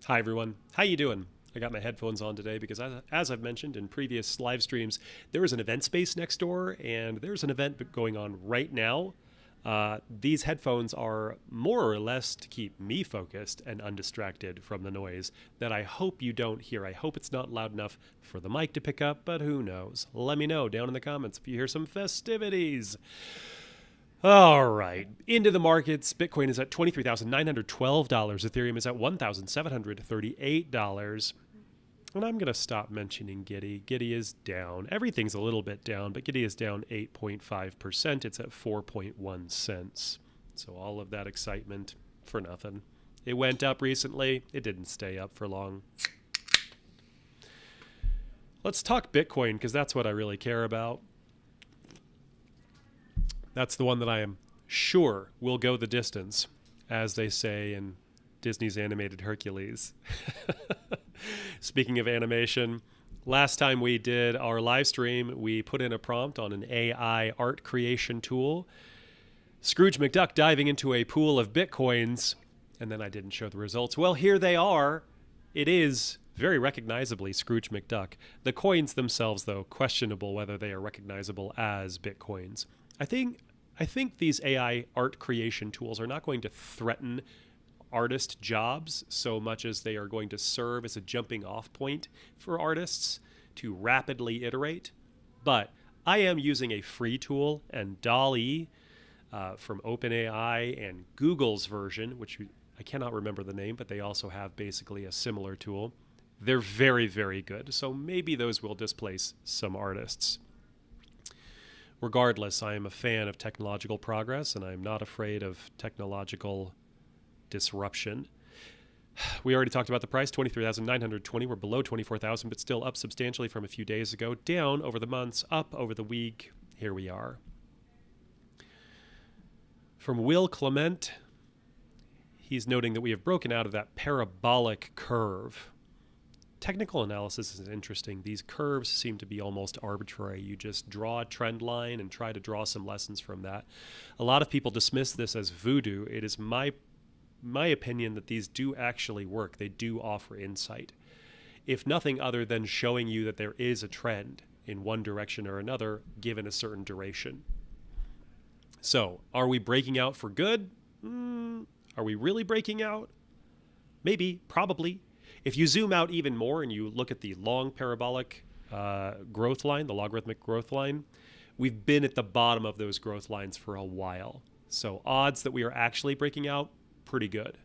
Hi everyone, how you doing? I got my headphones on today because as I've mentioned in previous live streams, there is an event space next door and there's an event going on right now. These headphones are more or less to keep me focused and undistracted from the noise that I hope you don't hear. I hope it's not loud enough for the mic to pick up, but who knows? Let me know down in the comments if you hear some festivities. All right, into the markets. Bitcoin is at $23,912. Ethereum is at $1,738. And I'm going to stop mentioning Giddy. Giddy is down. Everything's a little bit down, but Giddy is down 8.5%. It's at 4.1 cents. So all of that excitement for nothing. It went up recently. It didn't stay up for long. Let's talk Bitcoin because that's what I really care about. That's the one that I am sure will go the distance, as they say in Disney's animated Hercules. Speaking of animation, last time we did our live stream, we put in a prompt on an AI art creation tool. Scrooge McDuck diving into a pool of Bitcoins, and then I didn't show the results. Well, here they are. It is very recognizably Scrooge McDuck. The coins themselves, though, questionable whether they are recognizable as Bitcoins. I think these AI art creation tools are not going to threaten artist jobs so much as they are going to serve as a jumping off point for artists to rapidly iterate. But I am using a free tool, and DALL-E from OpenAI and Google's version, which I cannot remember the name, but they also have basically a similar tool. They're very, very good. So maybe those will displace some artists. Regardless, I am a fan of technological progress, and I'm not afraid of technological disruption. We already talked about the price, 23,920. We're below 24,000, but still up substantially from a few days ago. Down over the months, up over the week. Here we are. From Will Clement, he's noting that we have broken out of that parabolic curve. Technical analysis is interesting. These curves seem to be almost arbitrary. You just draw a trend line and try to draw some lessons from that. A lot of people dismiss this as voodoo. It is my opinion that these do actually work. They do offer insight, if nothing other than showing you that there is a trend in one direction or another given a certain duration. So, are we breaking out for good? Are we really breaking out? Maybe, probably. If you zoom out even more and you look at the long parabolic growth line, the logarithmic growth line, we've been at the bottom of those growth lines for a while. So odds that we are actually breaking out, pretty good.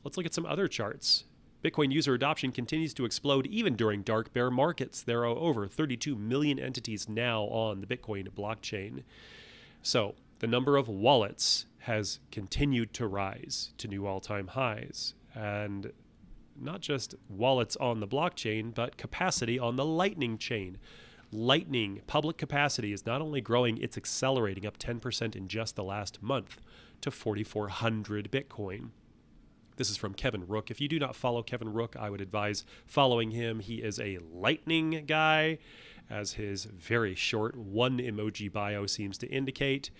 Let's look at some other charts. Bitcoin user adoption continues to explode even during dark bear markets. There are over 32 million entities now on the Bitcoin blockchain. So the number of wallets has continued to rise to new all-time highs. And not just wallets on the blockchain, but capacity on the Lightning chain. Lightning public capacity is not only growing, it's accelerating up 10% in just the last month to 4,400 Bitcoin. This is from Kevin Rook. If you do not follow Kevin Rook, I would advise following him. He is a Lightning guy, as his very short one emoji bio seems to indicate.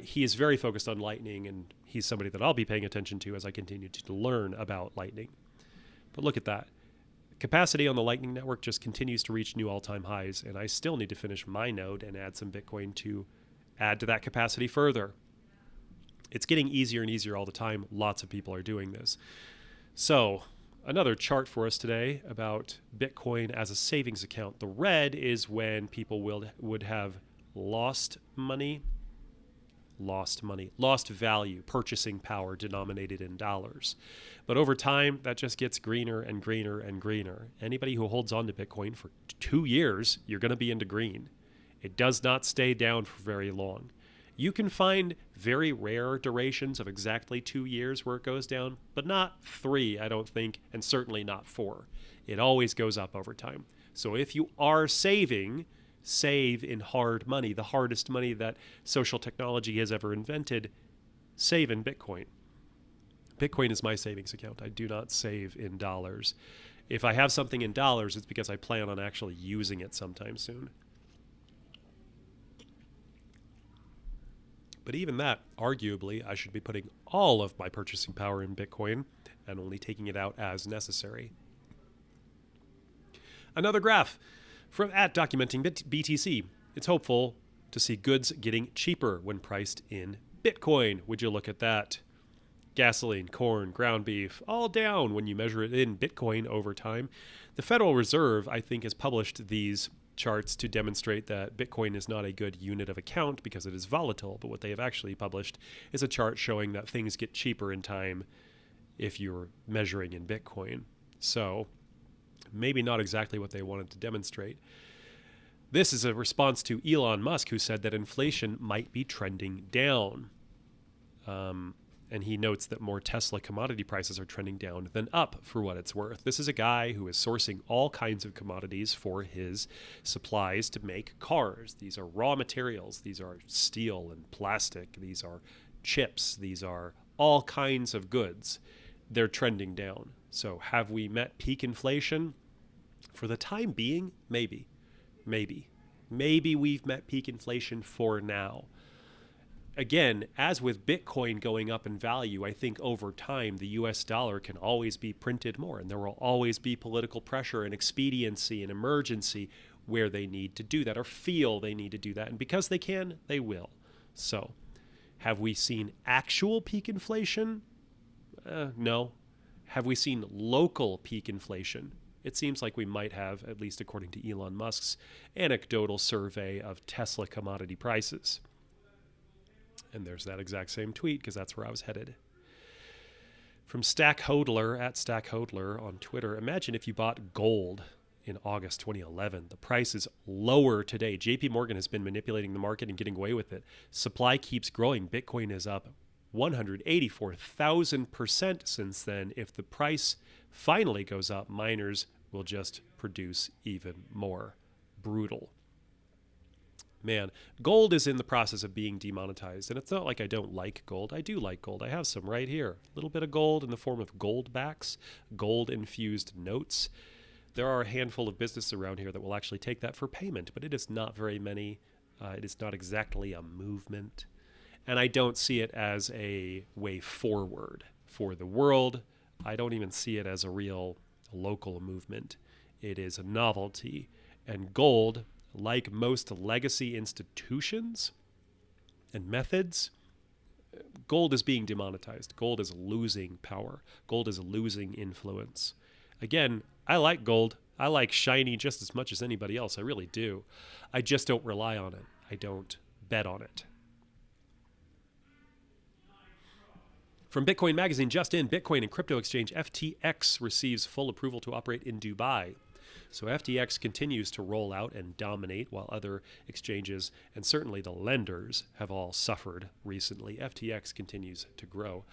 He is very focused on Lightning, and he's somebody that I'll be paying attention to as I continue to learn about Lightning. But look at that. Capacity on the Lightning Network just continues to reach new all-time highs, and I still need to finish my node and add some Bitcoin to add to that capacity further. It's getting easier and easier all the time. Lots of people are doing this. So, another chart for us today about Bitcoin as a savings account. The red is when people would have lost value, purchasing power denominated in dollars. But over time, that just gets greener and greener and greener. Anybody who holds on to Bitcoin for 2 years, you're going to be into green. It does not stay down for very long. You can find very rare durations of exactly 2 years where it goes down, but not 3, I don't think, and certainly not 4. It always goes up over time. So if you are saving, save in hard money, the hardest money that social technology has ever invented. Save in Bitcoin. Bitcoin is my savings account. I do not save in dollars. If I have something in dollars, it's because I plan on actually using it sometime soon. But even that, arguably, I should be putting all of my purchasing power in Bitcoin and only taking it out as necessary. Another graph from @documenting BTC. It's hopeful to see goods getting cheaper when priced in Bitcoin. Would you look at that? Gasoline, corn, ground beef, all down when you measure it in Bitcoin over time. The Federal Reserve, I think, has published these charts to demonstrate that Bitcoin is not a good unit of account because it is volatile. But what they have actually published is a chart showing that things get cheaper in time if you're measuring in Bitcoin. So maybe not exactly what they wanted to demonstrate. This is a response to Elon Musk, who said that inflation might be trending down. And he notes that more Tesla commodity prices are trending down than up, for what it's worth. This is a guy who is sourcing all kinds of commodities for his supplies to make cars. These are raw materials. These are steel and plastic. These are chips. These are all kinds of goods. They're trending down. So have we met peak inflation? For the time being, maybe. Maybe we've met peak inflation for now. Again, as with Bitcoin going up in value, I think over time the US dollar can always be printed more, and there will always be political pressure and expediency and emergency where they need to do that or feel they need to do that. And because they can, they will. So have we seen actual peak inflation? No. Have we seen local peak inflation? It seems like we might have, at least according to Elon Musk's anecdotal survey of Tesla commodity prices. And there's that exact same tweet, because that's where I was headed. From Stackhodler, @Stackhodler on Twitter. Imagine if you bought gold in August 2011. The price is lower today. JP Morgan has been manipulating the market and getting away with it. Supply keeps growing. Bitcoin is up 184,000% since then. If the price finally goes up, miners will just produce even more. Brutal. Man, gold is in the process of being demonetized, and it's not like I don't like gold. I do like gold. I have some right here. A little bit of gold in the form of gold backs, gold-infused notes. There are a handful of businesses around here that will actually take that for payment, but it is not very many. It is not exactly a movement, and I don't see it as a way forward for the world. I don't even see it as a real local movement. It is a novelty, and gold, like most legacy institutions and methods, gold is being demonetized. Gold is losing power. Gold is losing influence. Again, I like gold. I like shiny just as much as anybody else. I really do. I just don't rely on it. I don't bet on it. From Bitcoin Magazine, just in, Bitcoin and crypto exchange FTX receives full approval to operate in Dubai. So FTX continues to roll out and dominate, while other exchanges and certainly the lenders have all suffered recently. FTX continues to grow.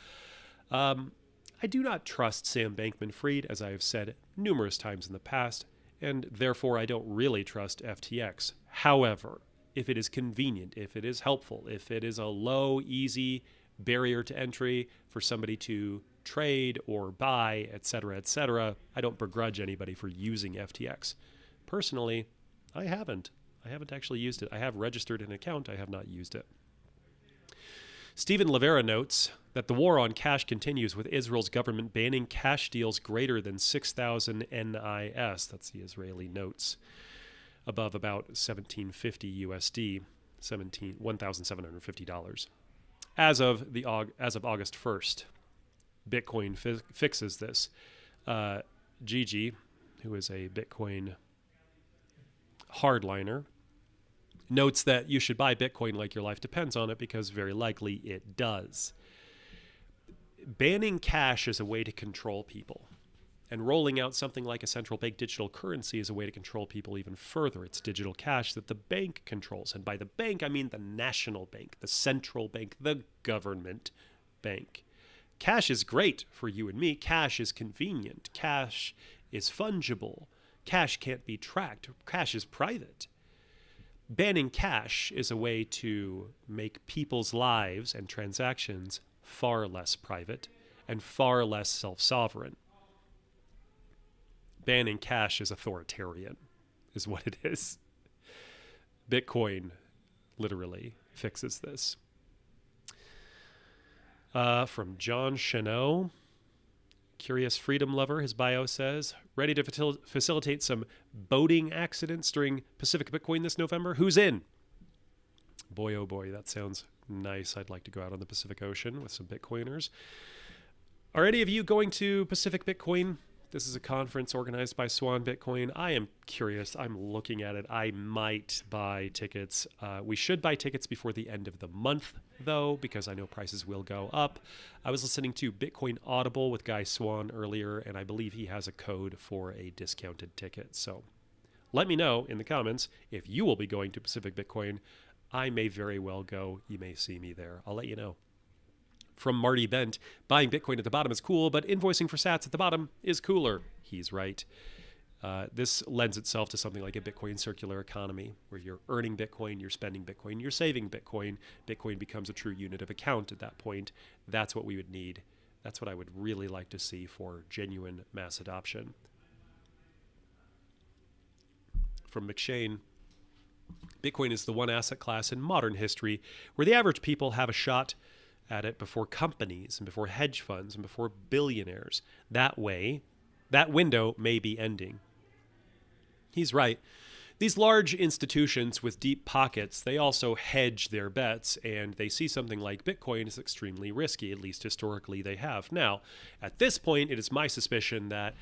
I do not trust Sam Bankman-Fried, as I have said numerous times in the past, and therefore I don't really trust FTX. However, if it is convenient, if it is helpful, if it is a low, easy barrier to entry for somebody to trade or buy, etc., I don't begrudge anybody for using FTX. Personally, I haven't actually used it. I have registered an account. I have not used it. Stephen Livera notes that the war on cash continues, with Israel's government banning cash deals greater than 6,000 NIS. That's the Israeli notes, above about $1,750 USD, $1,750. As of August 1st. Bitcoin fixes this. Gigi, who is a Bitcoin hardliner, notes that you should buy Bitcoin like your life depends on it, because very likely it does. Banning cash is a way to control people, and rolling out something like a central bank digital currency is a way to control people even further. It's digital cash that the bank controls, and by the bank I mean the national bank, the central bank, the government bank. Cash is great for you and me. Cash is convenient. Cash is fungible. Cash can't be tracked. Cash is private. Banning cash is a way to make people's lives and transactions far less private and far less self-sovereign. Banning cash is authoritarian, is what it is. Bitcoin literally fixes this. From John Cheneau, curious freedom lover, his bio says, ready to facilitate some boating accidents during Pacific Bitcoin this November? Who's in? Boy, oh boy, that sounds nice. I'd like to go out on the Pacific Ocean with some Bitcoiners. Are any of you going to Pacific Bitcoin? This is a conference organized by Swan Bitcoin. I am curious. I'm looking at it. I might buy tickets. We should buy tickets before the end of the month, though, because I know prices will go up. I was listening to Bitcoin Audible with Guy Swan earlier, and I believe he has a code for a discounted ticket. So let me know in the comments if you will be going to Pacific Bitcoin. I may very well go. You may see me there. I'll let you know. From Marty Bent, buying Bitcoin at the bottom is cool, but invoicing for sats at the bottom is cooler. He's right. This lends itself to something like a Bitcoin circular economy, where you're earning Bitcoin, you're spending Bitcoin, you're saving Bitcoin. Bitcoin becomes a true unit of account at that point. That's what we would need. That's what I would really like to see for genuine mass adoption. From McShane, Bitcoin is the one asset class in modern history where the average people have a shot at it before companies and before hedge funds and before billionaires. That way, that window may be ending. He's right. These large institutions with deep pockets, they also hedge their bets, and they see something like Bitcoin as extremely risky, at least historically they have. Now, at this point, it is my suspicion that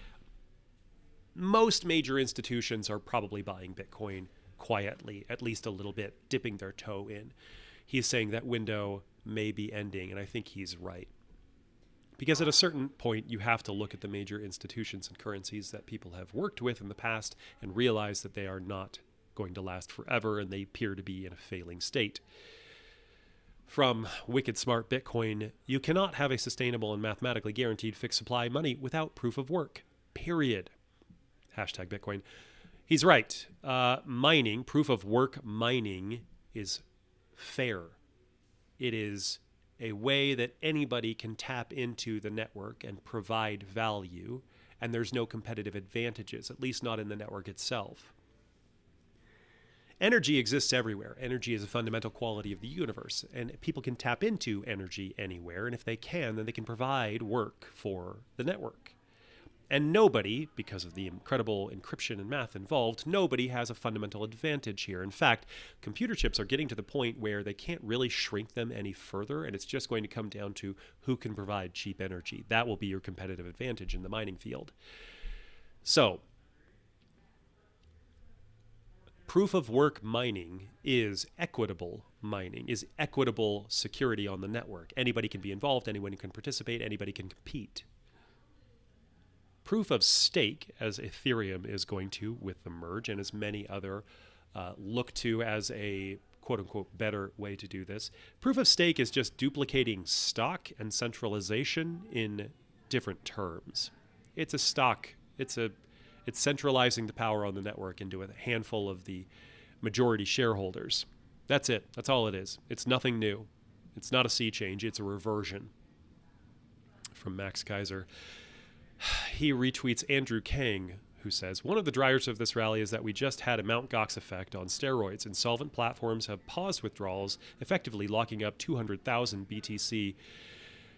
most major institutions are probably buying Bitcoin quietly, at least a little bit, dipping their toe in. He's saying that window may be ending, and I think he's right. Because at a certain point, you have to look at the major institutions and currencies that people have worked with in the past and realize that they are not going to last forever, and they appear to be in a failing state. From Wicked Smart Bitcoin, you cannot have a sustainable and mathematically guaranteed fixed supply of money without proof of work. Period. Hashtag Bitcoin. He's right. Mining, proof of work mining, is fair. It is a way that anybody can tap into the network and provide value, and there's no competitive advantages, at least not in the network itself. Energy exists everywhere. Energy is a fundamental quality of the universe, and people can tap into energy anywhere, and if they can, then they can provide work for the network. And nobody, because of the incredible encryption and math involved, nobody has a fundamental advantage here. In fact, computer chips are getting to the point where they can't really shrink them any further, and it's just going to come down to who can provide cheap energy. That will be your competitive advantage in the mining field. So, proof of work mining is equitable mining, is equitable security on the network. Anybody can be involved, anyone can participate, anybody can compete. Proof of stake, as Ethereum is going to with the merge, and as many other look to as a quote-unquote better way to do this. Proof of stake is just duplicating stock and centralization in different terms. It's a stock. It's centralizing the power on the network into a handful of the majority shareholders. That's it. That's all it is. It's nothing new. It's not a sea change. It's a reversion. From Max Kaiser. He retweets Andrew Kang, who says, one of the drivers of this rally is that we just had a Mt. Gox effect on steroids. Insolvent platforms have paused withdrawals, effectively locking up 200,000 BTC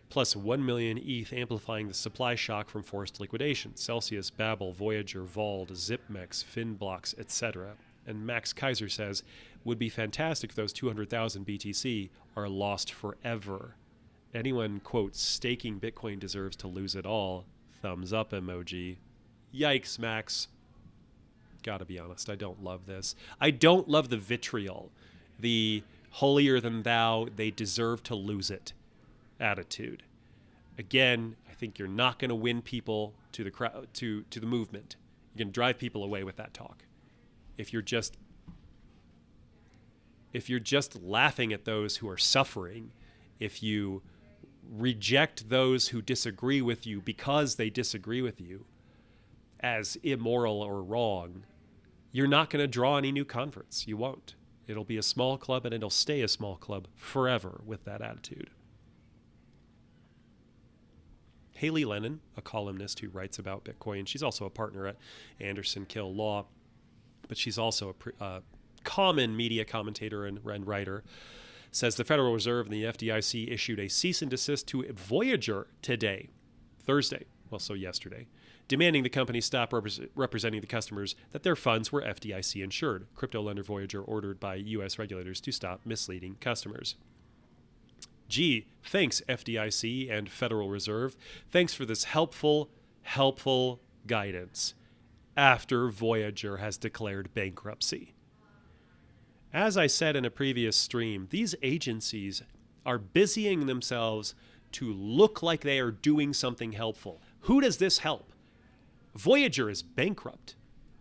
plus 1 million ETH, amplifying the supply shock from forced liquidation. Celsius, Babel, Voyager, Vald, ZipMex, Finblocks, etc. And Max Kaiser says, would be fantastic if those 200,000 BTC are lost forever. Anyone, quote, staking Bitcoin deserves to lose it all. Thumbs up emoji. Yikes, Max. Gotta be honest, I don't love this. I don't love the vitriol, the holier than thou, they deserve to lose it attitude. Again, I think you're not going to win people to the crowd, to the movement. You're going to drive people away with that talk. If you're just laughing at those who are suffering, if you reject those who disagree with you because they disagree with you as immoral or wrong, you're not going to draw any new converts. You won't. It'll be a small club, and it'll stay a small club forever with that attitude. Haley Lennon, a columnist who writes about Bitcoin, she's also a partner at Anderson Kill Law, but she's also a common media commentator and writer, says the Federal Reserve and the FDIC issued a cease and desist to Voyager today, Thursday, well, so yesterday, demanding the company stop representing the customers that their funds were FDIC insured. Crypto lender Voyager ordered by U.S. regulators to stop misleading customers. Gee, thanks FDIC and Federal Reserve. Thanks for this helpful guidance after Voyager has declared bankruptcy. As I said in a previous stream, these agencies are busying themselves to look like they are doing something helpful. Who does this help? Voyager is bankrupt.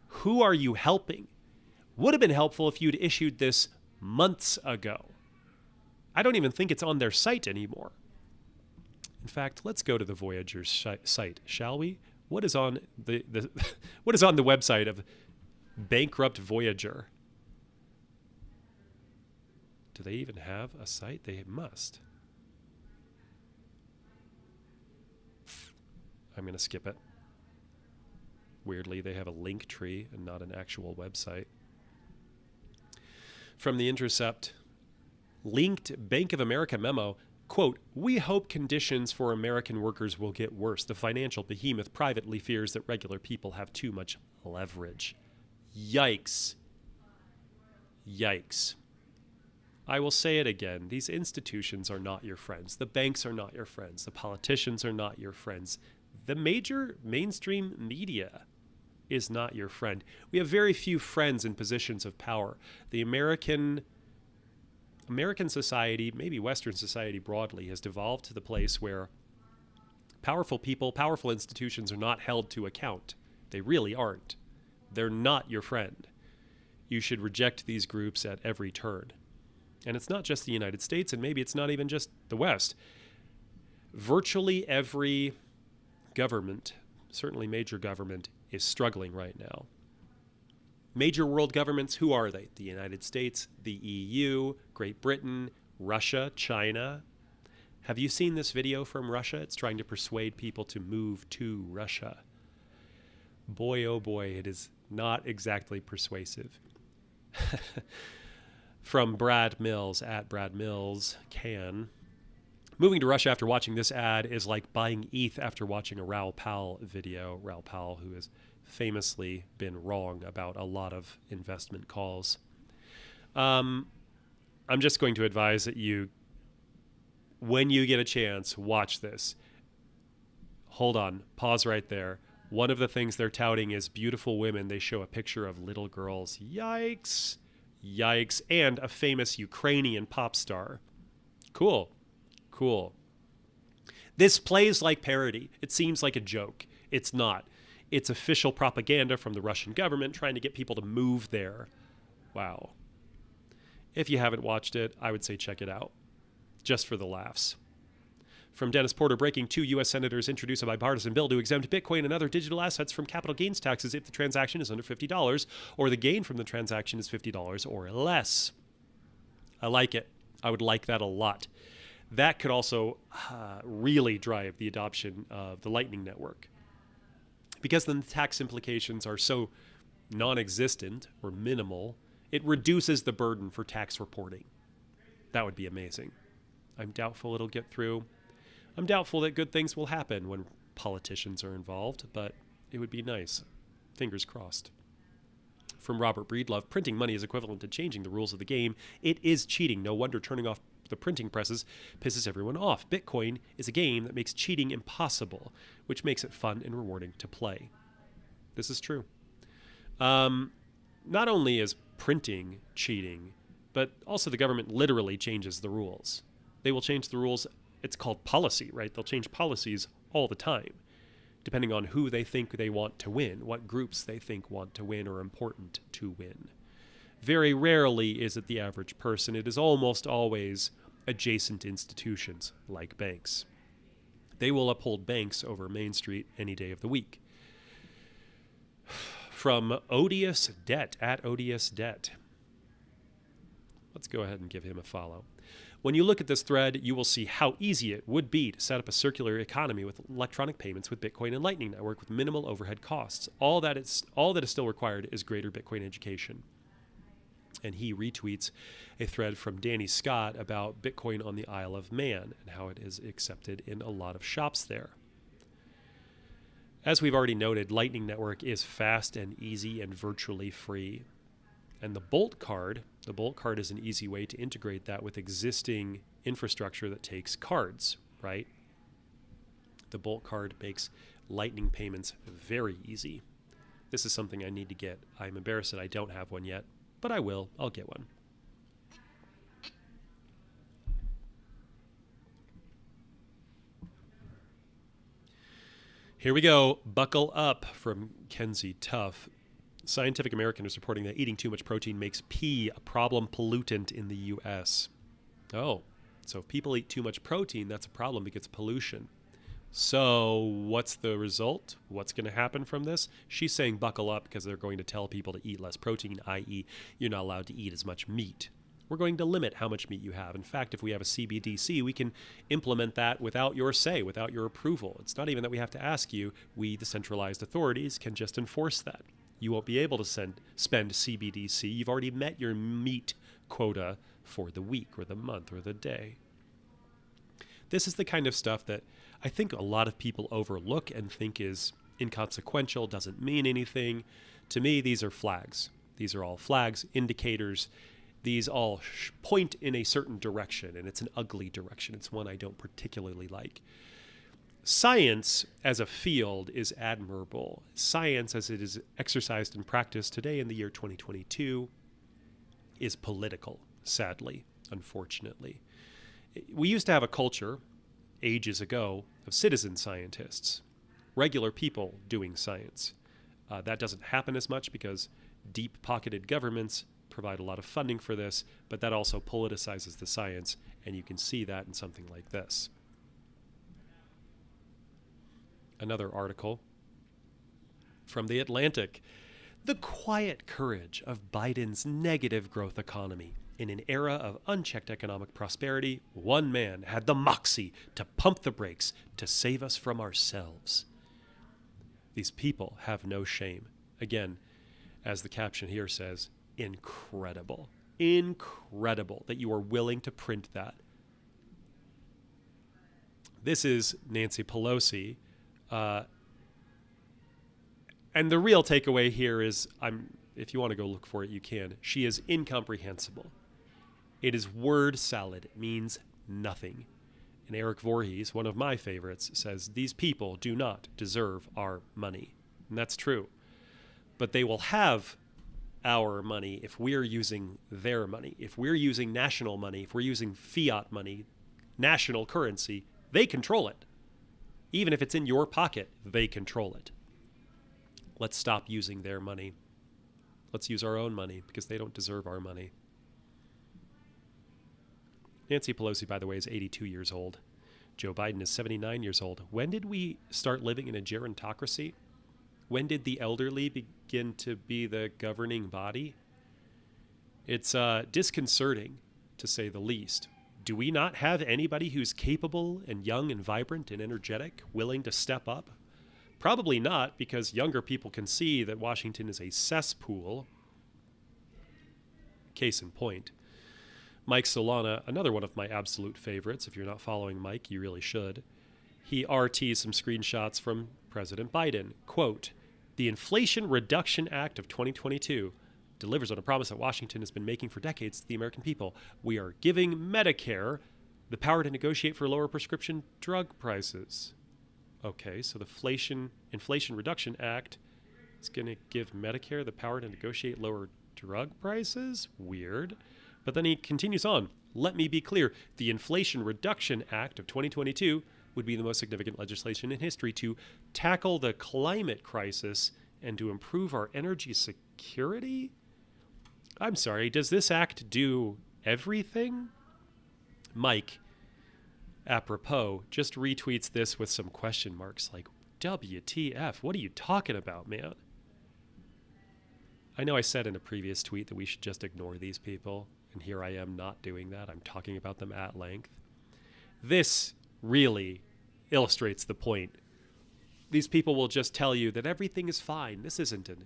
Who are you helping? Would have been helpful if you'd issued this months ago. I don't even think it's on their site anymore. In fact, let's go to the Voyager site, shall we? What is on the what is on the website of bankrupt Voyager? Do they even have a site? They must. I'm going to skip it. Weirdly, they have a link tree and not an actual website. From The Intercept, linked Bank of America memo, quote, "We hope conditions for American workers will get worse. The financial behemoth privately fears that regular people have too much leverage." Yikes. Yikes. I will say it again. These institutions are not your friends. The banks are not your friends. The politicians are not your friends. The major mainstream media is not your friend. We have very few friends in positions of power. The American society, maybe Western society broadly, has devolved to the place where powerful people, powerful institutions are not held to account. They really aren't. They're not your friend. You should reject these groups at every turn. And it's not just the United States, and maybe it's not even just the West. Virtually every government, certainly major government, is struggling right now. Major world governments, who are they? The United States, the EU, Great Britain, Russia, China. Have you seen this video from Russia? It's trying to persuade people to move to Russia. Boy, oh boy, it is not exactly persuasive. From Brad Mills, at Brad Mills, can. Moving to Russia after watching this ad is like buying ETH after watching a Raoul Pal video. Raoul Pal, who has famously been wrong about a lot of investment calls. I'm just going to advise that you, when you get a chance, watch this. Hold on, pause right there. One of the things they're touting is beautiful women. They show a picture of little girls. Yikes. Yikes. And a famous Ukrainian pop star. Cool. Cool. This plays like parody. It seems like a joke. It's not. It's official propaganda from the Russian government trying to get people to move there. Wow. If you haven't watched it, I would say check it out. Just for the laughs. From Dennis Porter, breaking: 2 U.S. senators introduce a bipartisan bill to exempt Bitcoin and other digital assets from capital gains taxes if the transaction is under $50 or the gain from the transaction is $50 or less. I like it. I would like that a lot. That could also really drive the adoption of the Lightning Network. Because then the tax implications are so non-existent or minimal, it reduces the burden for tax reporting. That would be amazing. I'm doubtful it'll get through. I'm doubtful that good things will happen when politicians are involved, but it would be nice. Fingers crossed. From Robert Breedlove, printing money is equivalent to changing the rules of the game. It is cheating. No wonder turning off the printing presses pisses everyone off. Bitcoin is a game that makes cheating impossible, which makes it fun and rewarding to play. This is true. Not only is printing cheating, but also the government literally changes the rules. They will change the rules. It's called policy, right? They'll change policies all the time, depending on who they think they want to win, what groups they think want to win or important to win. Very rarely is it the average person. It is almost always adjacent institutions like banks. They will uphold banks over Main Street any day of the week. From Odious Debt, at Odious Debt. Let's go ahead and give him a follow. When you look at this thread, you will see how easy it would be to set up a circular economy with electronic payments with Bitcoin and Lightning Network with minimal overhead costs. All that is still required is greater Bitcoin education. And he retweets a thread from Danny Scott about Bitcoin on the Isle of Man and how it is accepted in a lot of shops there. As we've already noted, Lightning Network is fast and easy and virtually free. And the Bolt card is an easy way to integrate that with existing infrastructure that takes cards, right? The Bolt card makes Lightning payments very easy. This is something I need to get. I'm embarrassed that I don't have one yet, but I will. I'll get one. Here we go. Buckle up from Kenzie Tuff. Scientific American is reporting that eating too much protein makes pee a problem pollutant in the U.S. Oh, so if people eat too much protein, that's a problem because it's pollution. So what's the result? What's going to happen from this? She's saying buckle up because they're going to tell people to eat less protein, i.e. you're not allowed to eat as much meat. We're going to limit how much meat you have. In fact, if we have a CBDC, we can implement that without your say, without your approval. It's not even that we have to ask you. We, the centralized authorities, can just enforce that. You won't be able to spend CBDC. You've already met your meat quota for the week or the month or the day. This is the kind of stuff that I think a lot of people overlook and think is inconsequential, doesn't mean anything. To me, these are flags. These are all flags, indicators. These all point in a certain direction, and it's an ugly direction. It's one I don't particularly like. Science as a field is admirable. Science as it is exercised and practiced today in the year 2022 is political, sadly, unfortunately. We used to have a culture ages ago of citizen scientists, regular people doing science. That doesn't happen as much because deep-pocketed governments provide a lot of funding for this, but that also politicizes the science, and you can see that in something like this. Another article from The Atlantic. The quiet courage of Biden's negative growth economy. In an era of unchecked economic prosperity, one man had the moxie to pump the brakes to save us from ourselves. These people have no shame. Again, as the caption here says, incredible. Incredible that you are willing to print that. This is Nancy Pelosi. And the real takeaway here is, if you want to go look for it, you can. She is incomprehensible. It is word salad. It means nothing. And Eric Voorhees, one of my favorites, says, these people do not deserve our money. And that's true. But they will have our money if we're using their money. If we're using national money, if we're using fiat money, national currency, they control it. Even if it's in your pocket, they control it. Let's stop using their money. Let's use our own money because they don't deserve our money. Nancy Pelosi, by the way, is 82 years old. Joe Biden is 79 years old. When did we start living in a gerontocracy? When did the elderly begin to be the governing body? It's disconcerting, to say the least. Do we not have anybody who's capable and young and vibrant and energetic, willing to step up? Probably not, because younger people can see that Washington is a cesspool. Case in point. Mike Solana, another one of my absolute favorites. If you're not following Mike, you really should. He RT'd some screenshots from President Biden. Quote, the Inflation Reduction Act of 2022 delivers on a promise that Washington has been making for decades to the American people. We are giving Medicare the power to negotiate for lower prescription drug prices. Okay, so the Inflation Reduction Act is going to give Medicare the power to negotiate lower drug prices? Weird. But then he continues on. Let me be clear. The Inflation Reduction Act of 2022 would be the most significant legislation in history to tackle the climate crisis and to improve our energy security? I'm sorry, does this act do everything? Mike, apropos, just retweets this with some question marks like, WTF, what are you talking about, man? I know I said in a previous tweet that we should just ignore these people, and here I am not doing that. I'm talking about them at length. This really illustrates the point. These people will just tell you that everything is fine. This isn't an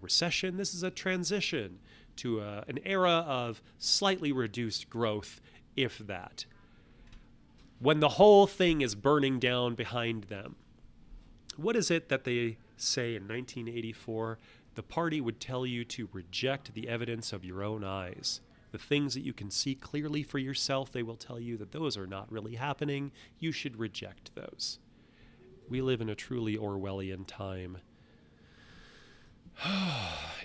recession. This is a transition to an era of slightly reduced growth, if that. When the whole thing is burning down behind them. What is it that they say in 1984? The party would tell you to reject the evidence of your own eyes. The things that you can see clearly for yourself, they will tell you that those are not really happening. You should reject those. We live in a truly Orwellian time.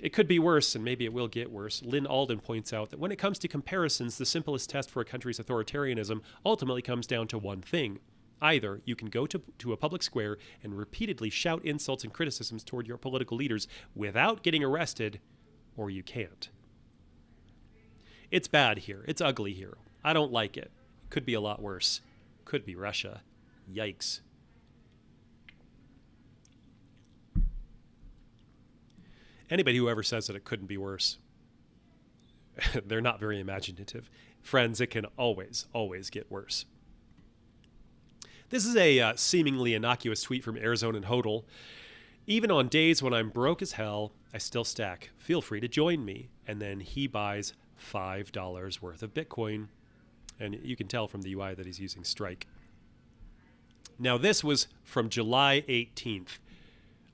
It could be worse, and maybe it will get worse. Lynn Alden points out that when it comes to comparisons, the simplest test for a country's authoritarianism ultimately comes down to one thing. Either you can go to a public square and repeatedly shout insults and criticisms toward your political leaders without getting arrested, or you can't. It's bad here. It's ugly here. I don't like it. Could be a lot worse. Could be Russia. Yikes. Anybody who ever says that it couldn't be worse, they're not very imaginative. Friends, it can always, always get worse. This is a seemingly innocuous tweet from Arizona and Hodel. Even on days when I'm broke as hell, I still stack. Feel free to join me. And then he buys $5 worth of Bitcoin. And you can tell from the UI that he's using Strike. Now, this was from July 18th,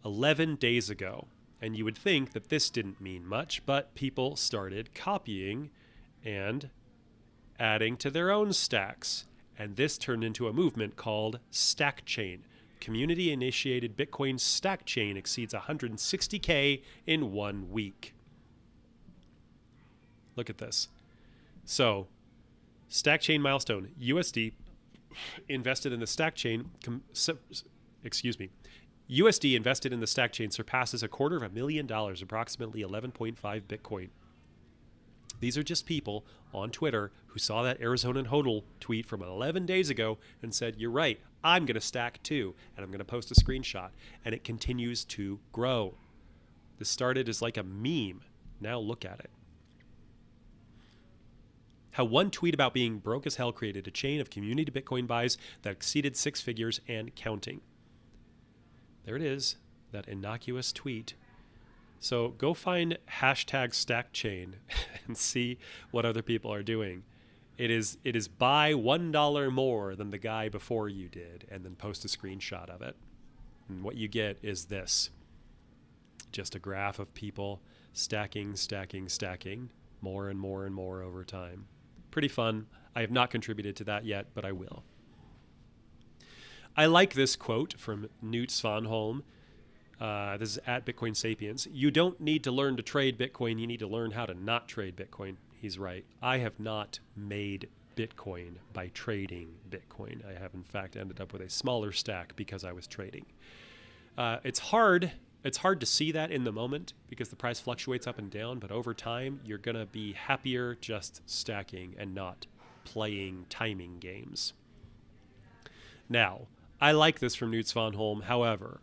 11 days ago. And you would think that this didn't mean much, but people started copying and adding to their own stacks. And this turned into a movement called Stackchain. Community-initiated Bitcoin Stackchain exceeds 160K in 1 week. Look at this. So, Stackchain milestone. USD invested in the Stackchain... USD invested in the Stackchain surpasses $250,000, approximately 11.5 Bitcoin. These are just people on Twitter who saw that Arizona and Hodel tweet from 11 days ago and said, you're right, I'm going to stack too, and I'm going to post a screenshot. And it continues to grow. This started as like a meme. Now look at it. How one tweet about being broke as hell created a chain of community Bitcoin buys that exceeded 6 figures and counting. There it is, that innocuous tweet. So go find hashtag Stackchain and see what other people are doing. It is buy $1 more than the guy before you did, and then post a screenshot of it. And what you get is this. Just a graph of people stacking, more and more and more over time. Pretty fun. I have not contributed to that yet, but I will. I like this quote from Knut Svanholm. This is at Bitcoin Sapiens. You don't need to learn to trade Bitcoin. You need to learn how to not trade Bitcoin. He's right. I have not made Bitcoin by trading Bitcoin. I have, in fact, ended up with a smaller stack because I was trading. It's hard to see that in the moment because the price fluctuates up and down, but over time, you're going to be happier just stacking and not playing timing games. Now, I like this from Knut Svanholm. However,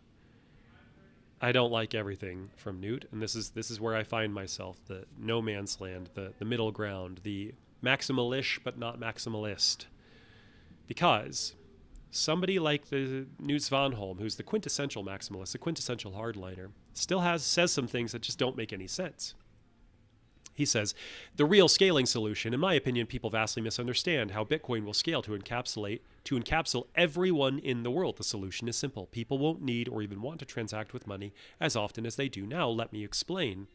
I don't like everything from Knut, and this is where I find myself, the no man's land, the middle ground, the maximalish but not maximalist. Because somebody like the Knut Svanholm, who's the quintessential maximalist, the quintessential hardliner, still says some things that just don't make any sense. He says, the real scaling solution, in my opinion, people vastly misunderstand how Bitcoin will scale to encapsulate everyone in the world. The solution is simple. People won't need or even want to transact with money as often as they do now. Let me explain.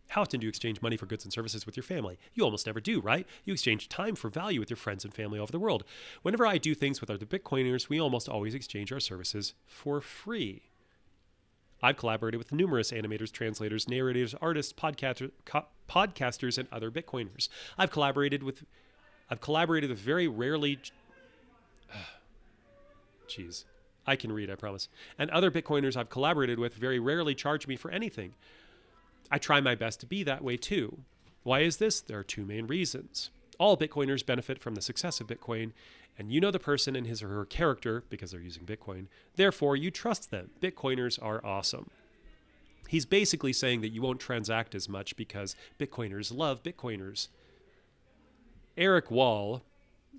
How often do you exchange money for goods and services with your family? You almost never do, right? You exchange time for value with your friends and family all over the world. Whenever I do things with other Bitcoiners, we almost always exchange our services for free. I've collaborated with numerous animators, translators, narrators, artists, podcasters, and other Bitcoiners. I've collaborated with very rarely... Jeez. I can read, I promise. And other Bitcoiners I've collaborated with very rarely charge me for anything. I try my best to be that way too. Why is this? There are two main reasons. All Bitcoiners benefit from the success of Bitcoin, and you know the person and his or her character because they're using Bitcoin. Therefore, you trust them. Bitcoiners are awesome. He's basically saying that you won't transact as much because Bitcoiners love Bitcoiners. Eric Wall,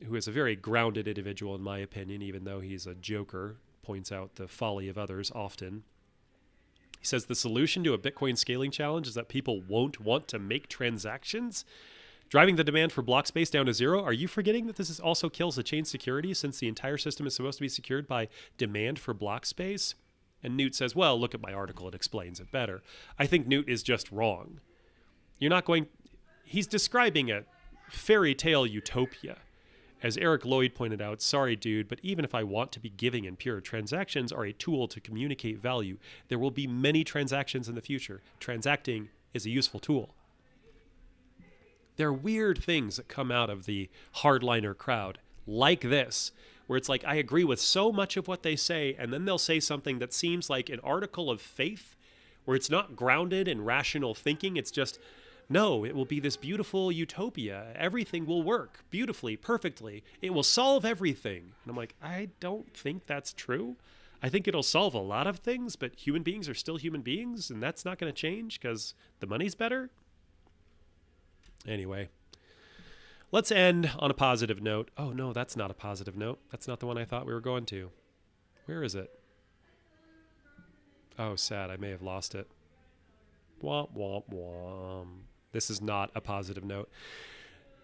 who is a very grounded individual in my opinion, even though he's a joker, points out the folly of others often. He says the solution to a Bitcoin scaling challenge is that people won't want to make transactions, driving the demand for block space down to zero. Are you forgetting that this also kills the chain security since the entire system is supposed to be secured by demand for block space? And Newt says, well, look at my article. It explains it better. I think Newt is just wrong. He's describing a fairy tale utopia. As Eric Lloyd pointed out, sorry, dude, but even if I want to be giving and pure, transactions are a tool to communicate value. There will be many transactions in the future. Transacting is a useful tool. There are weird things that come out of the hardliner crowd, like this, where it's like, I agree with so much of what they say, and then they'll say something that seems like an article of faith, where it's not grounded in rational thinking. It's just, no, it will be this beautiful utopia. Everything will work beautifully, perfectly. It will solve everything. And I'm like, I don't think that's true. I think it'll solve a lot of things, but human beings are still human beings, and that's not going to change because the money's better. Anyway, let's end on a positive note. Oh, no, that's not a positive note. That's not the one I thought we were going to. Where is it? Oh, sad. I may have lost it. Womp, womp, womp. This is not a positive note.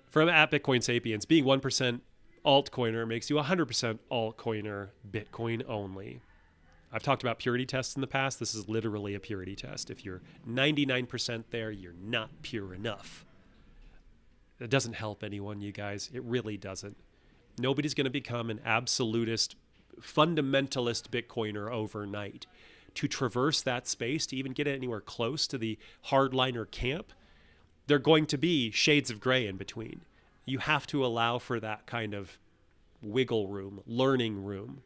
From @BitcoinSapiens, being 1% altcoiner makes you 100% altcoiner, Bitcoin only. I've talked about purity tests in the past. This is literally a purity test. If you're 99% there, you're not pure enough. It doesn't help anyone, you guys. It really doesn't. Nobody's going to become an absolutist, fundamentalist Bitcoiner overnight. To traverse that space, to even get anywhere close to the hardliner camp, there are going to be shades of gray in between. You have to allow for that kind of wiggle room, learning room.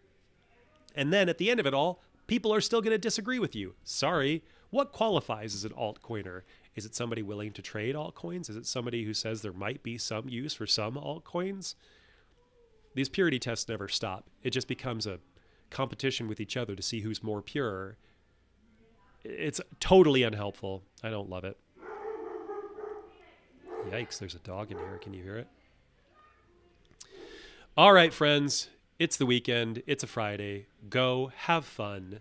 And then at the end of it all, people are still going to disagree with you. Sorry. What qualifies as an altcoiner? Is it somebody willing to trade altcoins? Is it somebody who says there might be some use for some altcoins? These purity tests never stop. It just becomes a competition with each other to see who's more pure. It's totally unhelpful. I don't love it. Yikes, there's a dog in here. Can you hear it? All right, friends. It's the weekend. It's a Friday. Go have fun.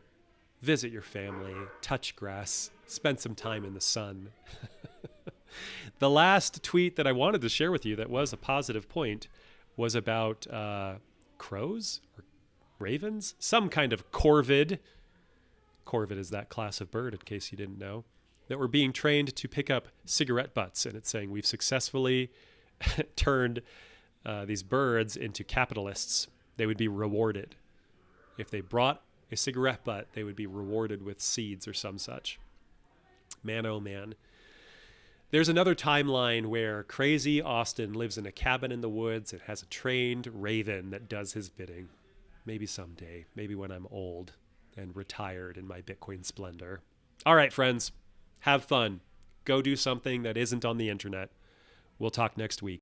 Visit your family. Touch grass. Spend some time in the sun. The last tweet that I wanted to share with you that was a positive point was about crows or ravens, some kind of corvid. Corvid is that class of bird, in case you didn't know, that were being trained to pick up cigarette butts. And it's saying we've successfully turned these birds into capitalists. They would be rewarded. If they brought a cigarette butt, they would be rewarded with seeds or some such. Man, oh man. There's another timeline where crazy Austin lives in a cabin in the woods and has a trained raven that does his bidding. Maybe someday. Maybe when I'm old and retired in my Bitcoin splendor. All right, friends. Have fun. Go do something that isn't on the internet. We'll talk next week.